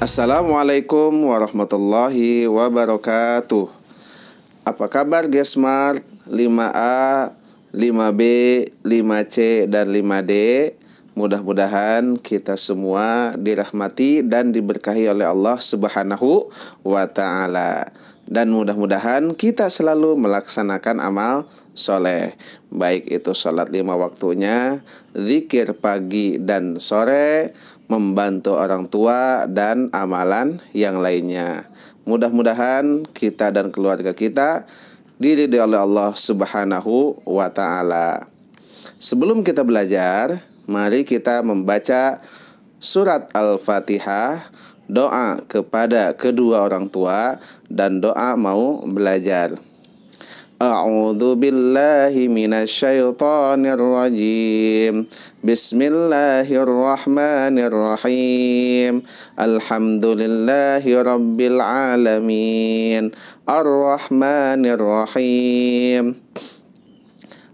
Assalamualaikum warahmatullahi wabarakatuh. Apa kabar Gesmart 5A, 5B, 5C, dan 5D? Mudah-mudahan kita semua dirahmati dan diberkahi oleh Allah Subhanahu wa ta'ala. Dan mudah-mudahan kita selalu melaksanakan amal soleh, baik itu sholat 5 waktunya, zikir pagi dan sore, membantu orang tua, dan amalan yang lainnya. Mudah-mudahan kita dan keluarga kita diridhai oleh Allah Subhanahu wa ta'ala. Sebelum kita belajar, mari kita membaca surat Al-Fatihah, doa kepada kedua orang tua, dan doa mau belajar. A'udzu billahi minasyaitonir rajim. Bismillahirrahmanirrahim. Alhamdulillahi rabbil alamin. Arrahmanirrahim.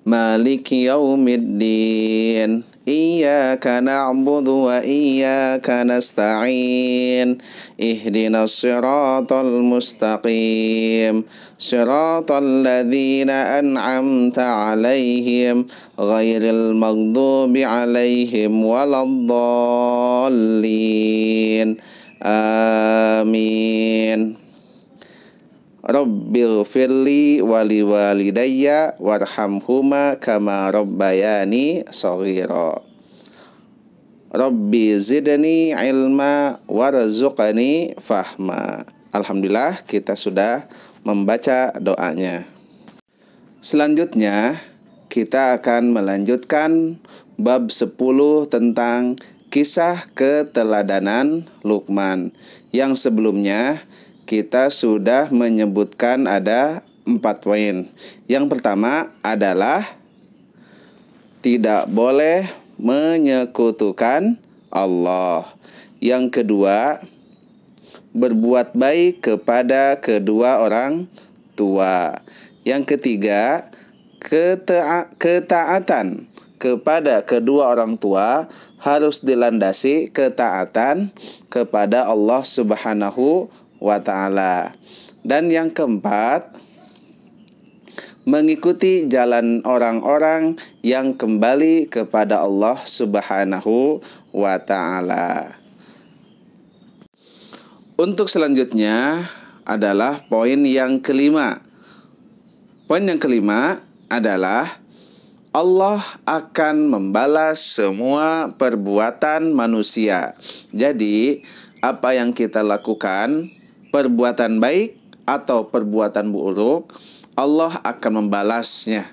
Maliki yaumiddin. Iyyaka na'budu wa iyyaka nasta'in. Ihdinas siratal mustaqim. Siratal ladzina an'amta 'alaihim ghairil maghdubi 'alaihim waladdallin. Amin. Rabbighfirli wali walidayya warhamhuma kama rabbayani shaghira. Rabbi zidni ilma warzuqni fahma. Alhamdulillah, kita sudah membaca doanya. Selanjutnya kita akan melanjutkan bab 10 tentang kisah keteladanan Luqman. Yang sebelumnya kita sudah menyebutkan ada 4 poin. Yang pertama adalah tidak boleh menyekutukan Allah. Yang kedua, berbuat baik kepada kedua orang tua. Yang ketiga, ketaatan kepada kedua orang tua harus dilandasi ketaatan kepada Allah Subhanahu wa ta'ala. Dan yang keempat, mengikuti jalan orang-orang yang kembali kepada Allah Subhanahu wa ta'ala. Untuk selanjutnya adalah poin yang kelima. Poin yang kelima adalah Allah akan membalas semua perbuatan manusia. Jadi, apa yang kita lakukan, perbuatan baik atau perbuatan buruk, Allah akan membalasnya.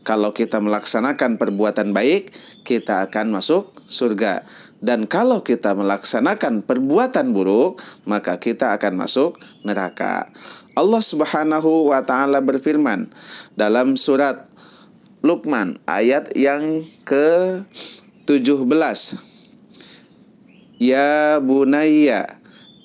Kalau kita melaksanakan perbuatan baik, kita akan masuk surga. Dan kalau kita melaksanakan perbuatan buruk, maka kita akan masuk neraka. Allah Subhanahu wa ta'ala berfirman dalam surat Luqman ayat yang ke-17. Ya bunayya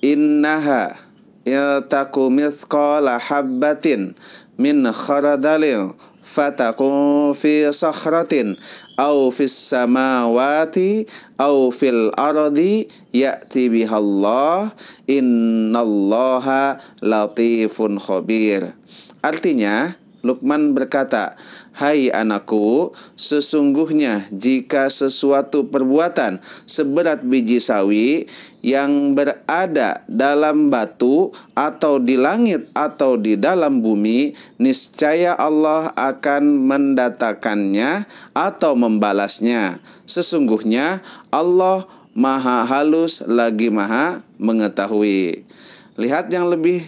innaha yataku mithqala habbatin min kharadalin fatakun fi sakhratin aw fis samawati aw fil ardi ya'ti bihallah innallaha latifun khabir. Artinya, Luqman berkata, hai anakku, sesungguhnya jika sesuatu perbuatan seberat biji sawi yang berada dalam batu atau di langit atau di dalam bumi, niscaya Allah akan mendatangkannya atau membalasnya. Sesungguhnya Allah Maha halus lagi Maha mengetahui. Lihat yang lebih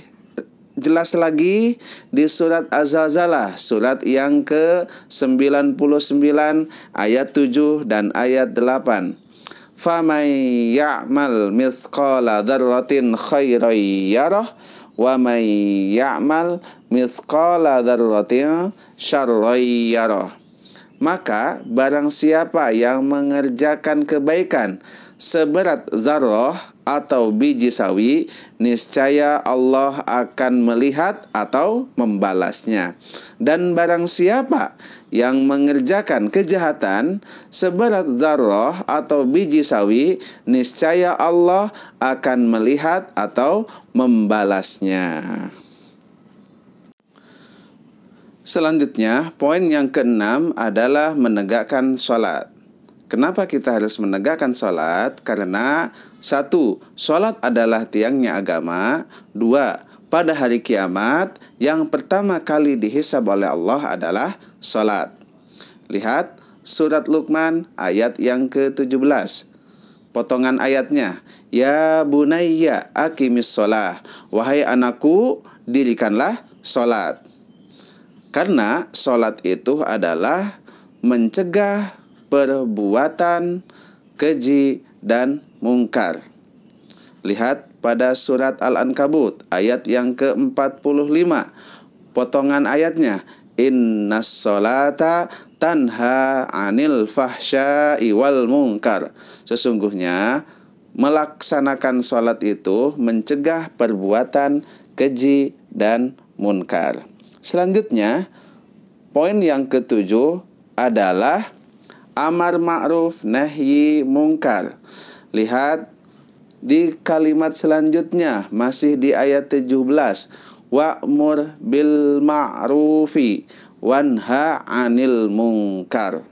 jelas lagi di surat Az-Zalzalah, surat yang ke-99 ayat 7 dan ayat 8. Faman ya'mal mithqala dzarratin khairan yarah wa man ya'mal mithqala dzarratin syarran yarah. Maka barang siapa yang mengerjakan kebaikan seberat zarrah atau biji sawi, niscaya Allah akan melihat atau membalasnya. Dan barang siapa yang mengerjakan kejahatan seberat zarrah atau biji sawi, niscaya Allah akan melihat atau membalasnya. Selanjutnya, poin yang keenam adalah menegakkan sholat. Kenapa kita harus menegakkan sholat? Karena satu, sholat adalah tiangnya agama. Dua, pada hari kiamat yang pertama kali dihisab oleh Allah adalah sholat. Lihat surat Luqman ayat yang ke-17. Potongan ayatnya, ya bunayya aqimis sholah, wahai anakku dirikanlah sholat. Karena sholat itu adalah mencegah perbuatan keji dan mungkar. Lihat pada surat Al-Ankabut ayat yang ke-45. Potongan ayatnya, innas sholata tanha anil fahsya'i wal munkar. Sesungguhnya melaksanakan sholat itu mencegah perbuatan keji dan munkar. Selanjutnya, poin yang ketujuh adalah amar ma'ruf nahyi mungkar. Lihat di kalimat selanjutnya, masih di ayat 17. Wa'mur bil ma'rufi wanha 'anil mungkar.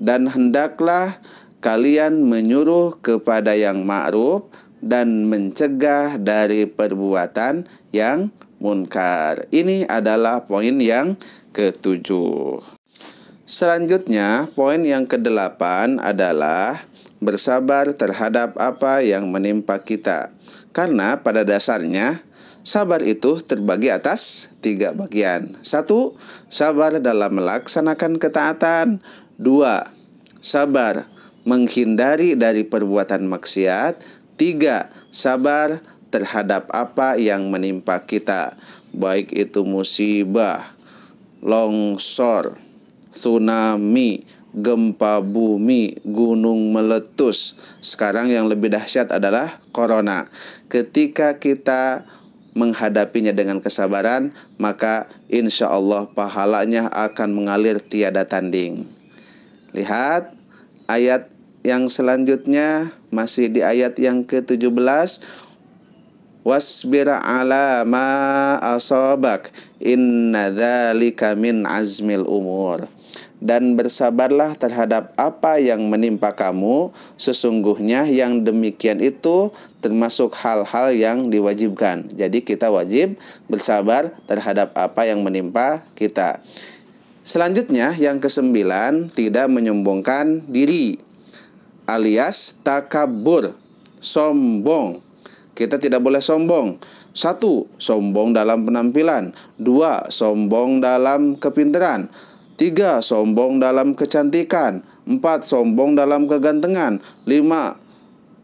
Dan hendaklah kalian menyuruh kepada yang ma'ruf dan mencegah dari perbuatan yang munkar. Ini adalah poin yang ketujuh. Selanjutnya, poin yang kedelapan adalah bersabar terhadap apa yang menimpa kita. Karena pada dasarnya, sabar itu terbagi atas 3 bagian. 1. Sabar dalam melaksanakan ketaatan. 2. Sabar menghindari dari perbuatan maksiat. 3. Sabar terhadap apa yang menimpa kita, baik itu musibah, longsor, tsunami, gempa bumi, gunung meletus. Sekarang yang lebih dahsyat adalah corona. Ketika kita menghadapinya dengan kesabaran, maka insya Allah pahalanya akan mengalir tiada tanding. Lihat ayat yang selanjutnya, masih di ayat yang ke-17. Wasbir ala ma asabak inna dzalika min azmil umur. Dan bersabarlah terhadap apa yang menimpa kamu, sesungguhnya yang demikian itu termasuk hal-hal yang diwajibkan. Jadi kita wajib bersabar terhadap apa yang menimpa kita. Selanjutnya yang ke-9, tidak menyombongkan diri alias takabur, sombong. Kita tidak boleh sombong. 1. Sombong dalam penampilan. 2. Sombong dalam kepintaran. 3. Sombong dalam kecantikan. 4. Sombong dalam kegantengan. 5.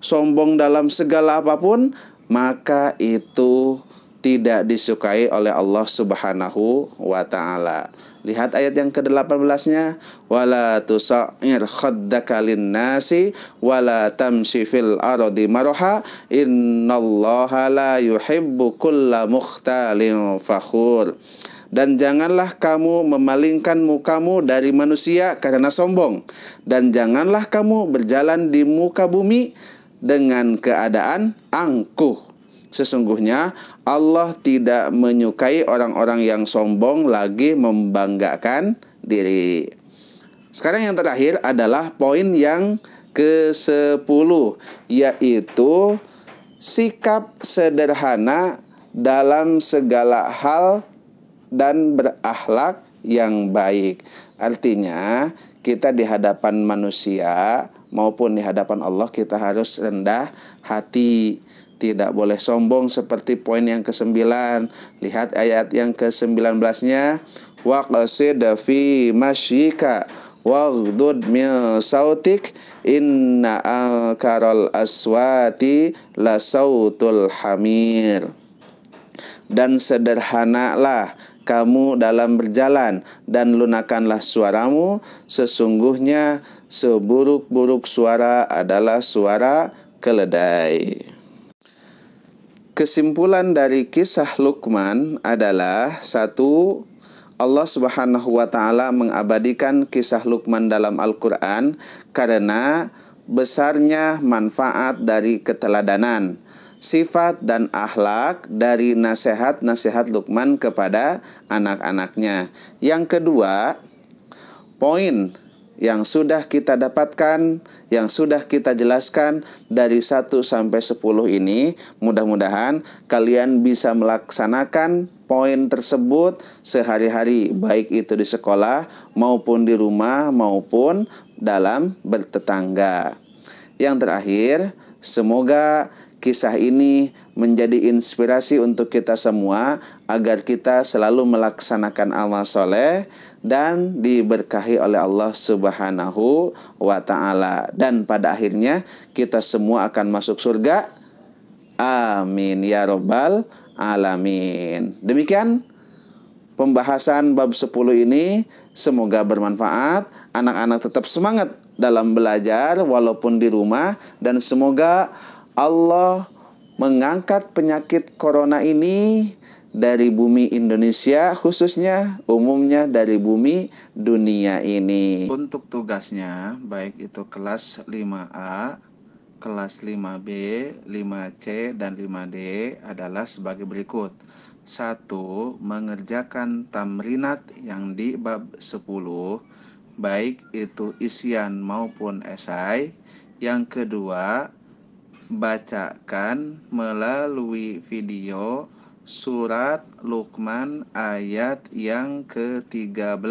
Sombong dalam segala apapun, maka itu tidak disukai oleh Allah Subhanahu wa ta'ala. Lihat ayat yang ke-18-nya, wala tusa'ir khaddaka linnasi wala tamshi fil ardi maraha innallaha la yuhibbu kulla mukhtalin fakhur. Dan janganlah kamu memalingkan mukamu dari manusia karena sombong, dan janganlah kamu berjalan di muka bumi dengan keadaan angkuh. Sesungguhnya Allah tidak menyukai orang-orang yang sombong lagi membanggakan diri. Sekarang yang terakhir adalah poin yang ke-10, yaitu sikap sederhana dalam segala hal dan berakhlak yang baik. Artinya kita di hadapan manusia maupun di hadapan Allah kita harus rendah hati, tidak boleh sombong seperti poin yang ke-9. Lihat ayat yang ke-19-nya, waqsid fi masyika waghdud min sautik inna ankaral aswati la sautul hamir. Dan sederhanalah kamu dalam berjalan, dan lunakanlah suaramu, sesungguhnya seburuk-buruk suara adalah suara keledai. kesimpulan dari kisah Luqman adalah satu, Allah Subhanahu wa taala mengabadikan kisah Luqman dalam Al-Qur'an karena besarnya manfaat dari keteladanan, sifat dan akhlak dari nasihat-nasihat Luqman kepada anak-anaknya. Yang kedua, poin yang sudah kita dapatkan, yang sudah kita jelaskan dari 1 sampai 10 ini, mudah-mudahan kalian bisa melaksanakan poin tersebut sehari-hari, baik itu di sekolah maupun di rumah maupun dalam bertetangga. Yang terakhir, semoga kisah ini menjadi inspirasi untuk kita semua agar kita selalu melaksanakan amal soleh dan diberkahi oleh Allah Subhanahu wa ta'ala. Dan pada akhirnya kita semua akan masuk surga. Amin ya robbal alamin. Demikian pembahasan bab 10 ini, semoga bermanfaat. Anak-anak tetap semangat dalam belajar walaupun di rumah, dan semoga Allah mengangkat penyakit corona ini dari bumi Indonesia, khususnya umumnya dari bumi dunia ini. Untuk tugasnya, baik itu kelas 5A, kelas 5B, 5C, dan 5D adalah sebagai berikut. 1. Mengerjakan tamrinat yang di bab 10, baik itu isian maupun esai. Yang kedua, bacakan melalui video surat Luqman ayat yang ke-13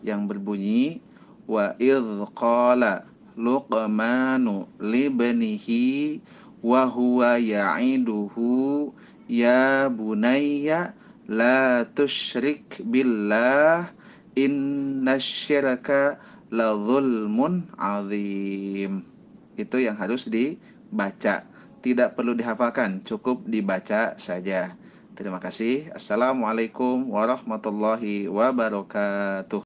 yang berbunyi, wa idh qala Luqmanu libnihi wa huwa ya'iduhu ya bunayya la tusyrik billah innasyirka la zulmun azim. Itu yang harus dibaca, tidak perlu dihafalkan, cukup dibaca saja. Terima kasih. Assalamualaikum warahmatullahi wabarakatuh.